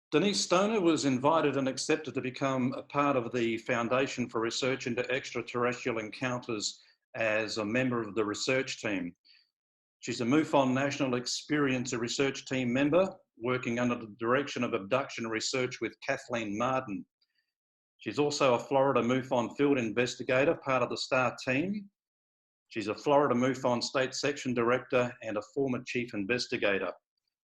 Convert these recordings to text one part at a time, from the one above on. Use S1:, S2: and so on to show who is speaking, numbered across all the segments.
S1: Denise Stoner was invited and accepted to become a part of the Foundation for Research into Extraterrestrial Encounters as a member of the research team. She's a MUFON National Experiencer Research Team member, working under the direction of Abduction Research with Kathleen Marden. She's also a Florida MUFON Field Investigator, part of the STAR team. She's a Florida MUFON State Section Director and a former Chief Investigator.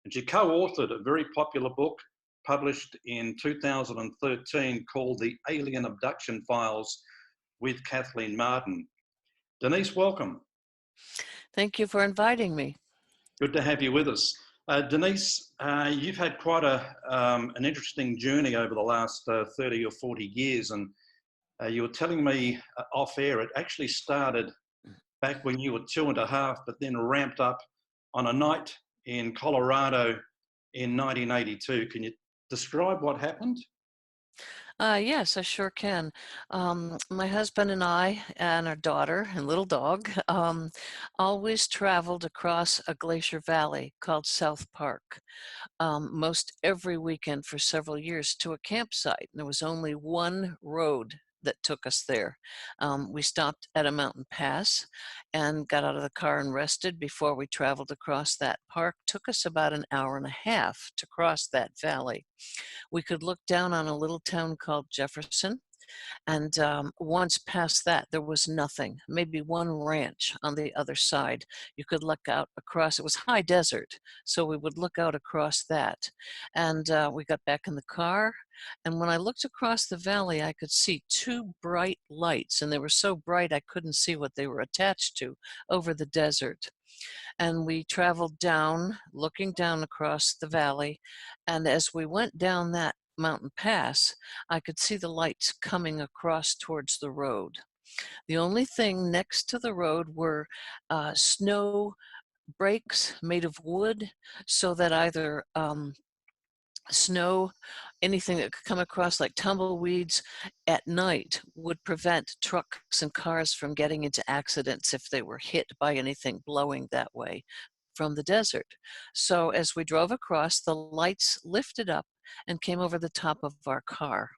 S1: And she co-authored a very popular book published in 2013 called The Alien Abduction Files with Kathleen Marden. Denise, welcome.
S2: Thank you for inviting me.
S1: Good to have you with us. Denise, you've had quite an interesting journey over the last 30 or 40 years, and you were telling me off air, it actually started back when you were 2.5, but then ramped up on a night in Colorado in 1982. Can you describe what happened?
S2: Yes, I sure can. My husband and I and our daughter and little dog always traveled across a glacier valley called South Park, most every weekend for several years to a campsite. There was only one road that took us there. We stopped at a mountain pass and got out of the car and rested before we traveled across that park. Took us about an hour and a half to cross that valley. We could look down on a little town called Jefferson, and once past that, there was nothing, maybe one ranch on the other side. You could look out across, it was high desert, so we would look out across that. And we got back in the car, and when I looked across the valley, I could see two bright lights, and they were so bright I couldn't see what they were attached to over the desert. And we traveled down, looking down across the valley, and as we went down that mountain pass, I could see the lights coming across towards the road. The only thing next to the road were snow breaks made of wood, so that either snow, anything that could come across like tumbleweeds at night would prevent trucks and cars from getting into accidents if they were hit by anything blowing that way from the desert. So as we drove across, the lights lifted up and came over the top of our car.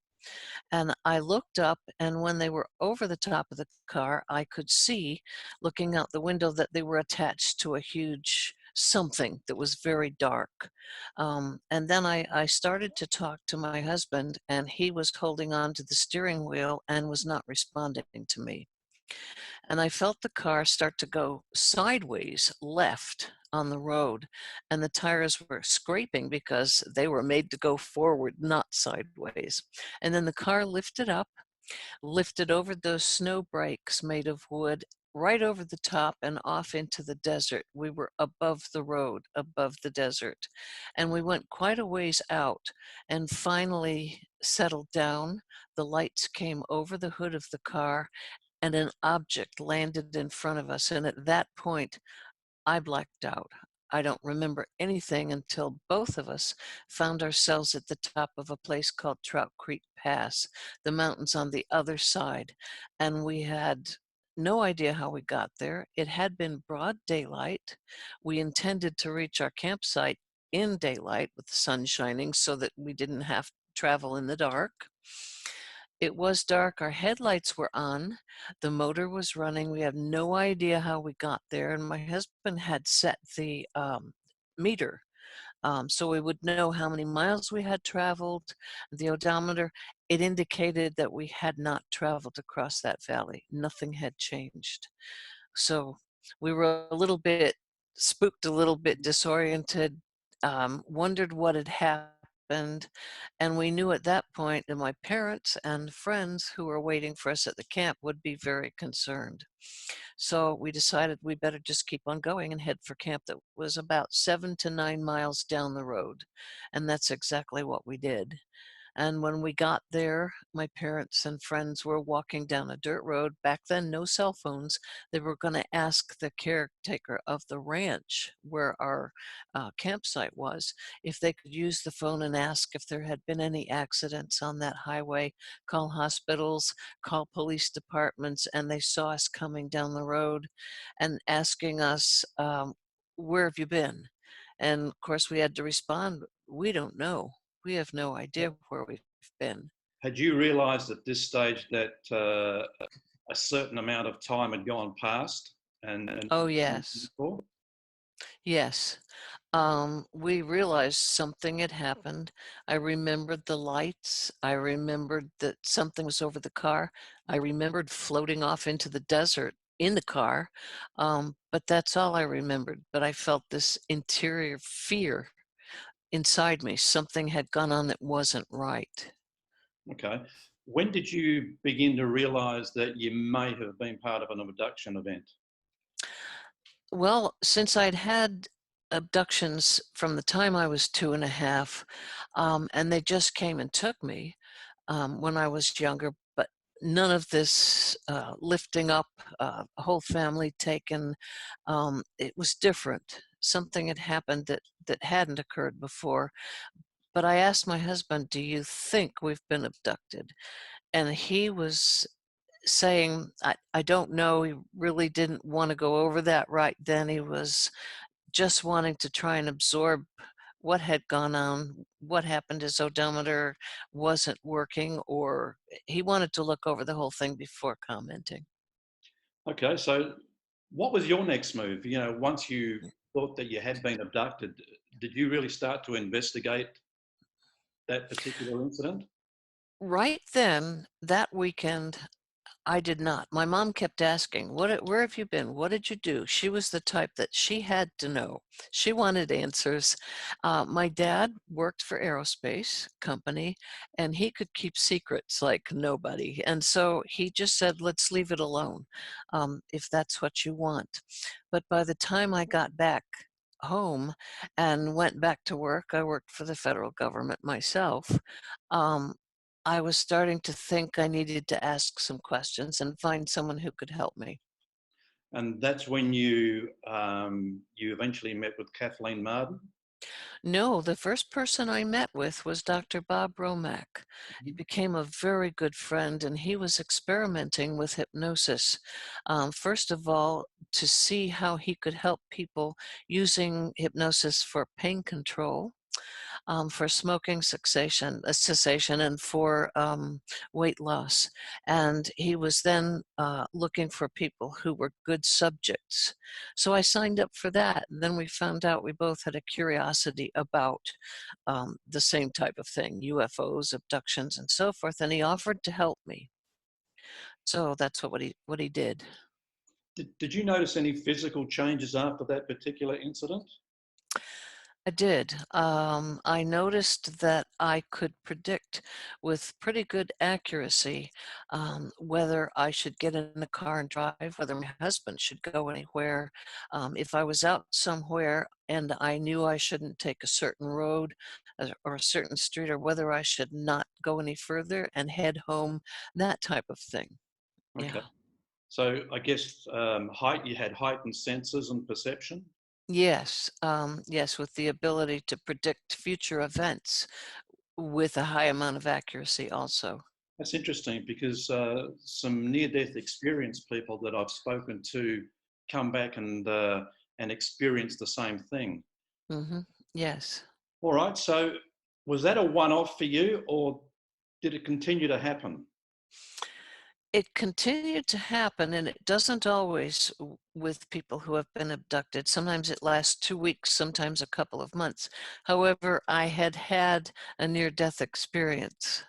S2: And I looked up, and when they were over the top of the car, I could see, looking out the window, that they were attached to a huge something that was very dark. And then I started to talk to my husband, and he was holding on to the steering wheel and was not responding to me. And I felt the car start to go sideways left on the road, and the tires were scraping because they were made to go forward, not sideways. And then the car lifted up, lifted over those snow brakes made of wood, right over the top and off into the desert. We were above the road, above the desert. And we went quite a ways out and finally settled down. The lights came over the hood of the car, and an object landed in front of us. And at that point, I blacked out. I don't remember anything until both of us found ourselves at the top of a place called Trout Creek Pass, the mountains on the other side. And we had no idea how we got there. It had been broad daylight. We intended to reach our campsite in daylight with the sun shining so that we didn't have to travel in the dark. It was dark, our headlights were on, the motor was running, we had no idea how we got there, and my husband had set the meter so we would know how many miles we had traveled. The odometer, it indicated that we had not traveled across that valley. Nothing had changed. So we were a little bit spooked, a little bit disoriented, wondered what had happened. And we knew at that point that my parents and friends who were waiting for us at the camp would be very concerned. So we decided we better just keep on going and head for camp that was about 7 to 9 miles down the road. And that's exactly what we did. And when we got there, my parents and friends were walking down a dirt road. Back then, no cell phones. They were going to ask the caretaker of the ranch where our campsite was if they could use the phone and ask if there had been any accidents on that highway, call hospitals, call police departments. And they saw us coming down the road and asking us, where have you been? And of course, we had to respond, we don't know. We have no idea where we've been.
S1: Had you realised at this stage that a certain amount of time had gone past and
S2: Oh, yes. Yes. We realized something had happened. I remembered the lights. I remembered that something was over the car. I remembered floating off into the desert in the car. But that's all I remembered. But I felt this interior fear inside me. Something had gone on that wasn't right.
S1: Okay. When did you begin to realise that you may have been part of an abduction event?
S2: Well, since I'd had abductions from the time I was 2.5, and they just came and took me when I was younger, but none of this lifting up, a whole family taken. It was different. Something had happened that hadn't occurred before. But I asked my husband, "Do you think we've been abducted?" And he was saying, I don't know. He really didn't want to go over that right then. He was just wanting to try and absorb what had gone on, what happened. His odometer wasn't working, or he wanted to look over the whole thing before commenting.
S1: Okay, so what was your next move? You know, once you thought that you had been abducted, did you really start to investigate that particular incident?
S2: Right then, that weekend, I did not. My mom kept asking, where have you been? What did you do?" She was the type that she had to know. She wanted answers. My dad worked for aerospace company, and he could keep secrets like nobody. And so he just said, "Let's leave it alone, if that's what you want." But by the time I got back home and went back to work, I worked for the federal government myself. Um, I was starting to think I needed to ask some questions and find someone who could help me.
S1: And that's when you eventually met with Kathleen Marden.
S2: No, the first person I met with was Dr. Bob Romack. He
S1: Mhm.
S2: became a very good friend, and he was experimenting with hypnosis. First of all, to see how he could help people using hypnosis for pain control, for smoking cessation, and for weight loss. And he was then looking for people who were good subjects. So I signed up for that. And then we found out we both had a curiosity about the same type of thing, UFOs, abductions, and so forth. And he offered to help me. So that's what he did.
S1: Did you notice any physical changes after that particular incident?
S2: I did. I noticed that I could predict with pretty good accuracy whether I should get in the car and drive, whether my husband should go anywhere. If I was out somewhere and I knew I shouldn't take a certain road or a certain street, or whether I should not go any further and head home, that type of thing.
S1: Okay.
S2: Yeah.
S1: So I guess you had heightened senses and perception.
S2: Yes, yes, with the ability to predict future events with a high amount of accuracy also.
S1: That's interesting because some near-death experience people that I've spoken to come back and experience the same thing.
S2: Yes.
S1: All right. So was that a one-off for you, or did it continue to happen?
S2: It continued to happen, and it doesn't always with people who have been abducted. Sometimes it lasts 2 weeks, sometimes a couple of months. However, I had had a near-death experience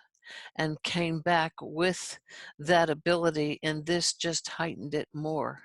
S2: and came back with that ability, and this just heightened it more.